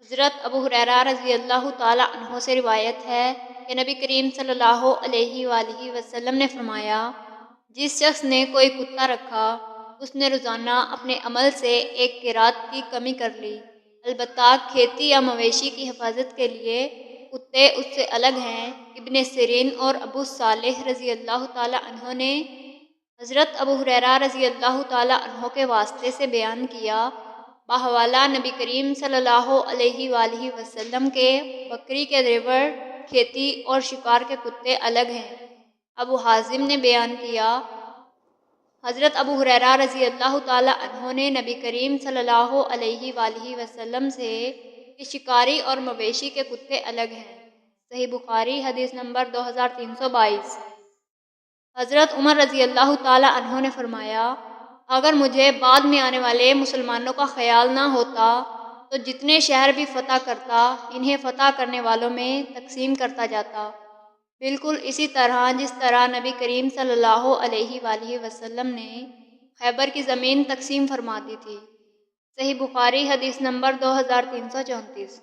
حضرت ابو ہریرہ رضی اللہ تعالیٰ عنہ سے روایت ہے کہ نبی کریم صلی اللہ علیہ وآلہ وسلم نے فرمایا، جس شخص نے کوئی کتا رکھا اس نے روزانہ اپنے عمل سے ایک قیرات کی کمی کر لی۔ البتہ کھیتی یا مویشی کی حفاظت کے لیے کتے اس سے الگ ہیں۔ ابن سیرین اور ابو صالح رضی اللہ تعالیٰ عنہ نے حضرت ابو ہریرہ رضی اللہ تعالیٰ عنہ کے واسطے سے بیان کیا، بحوالہ نبی کریم صلی اللہ علیہ وآلہ وسلم کے بکری کے ریوڑ، کھیتی اور شکار کے کتے الگ ہیں۔ ابو حازم نے بیان کیا، حضرت ابو ہریرہ رضی اللہ تعالیٰ عنہ نے نبی کریم صلی اللہ علیہ وآلہ وسلم سے کہ شکاری اور مویشی کے کتے الگ ہیں۔ صحیح بخاری حدیث نمبر 2322۔ حضرت عمر رضی اللہ تعالیٰ عنہ نے فرمایا، اگر مجھے بعد میں آنے والے مسلمانوں کا خیال نہ ہوتا تو جتنے شہر بھی فتح کرتا انہیں فتح کرنے والوں میں تقسیم کرتا جاتا، بالکل اسی طرح جس طرح نبی کریم صلی اللہ علیہ وآلہ وسلم نے خیبر کی زمین تقسیم فرما دی تھی۔ صحیح بخاری حدیث نمبر 2334۔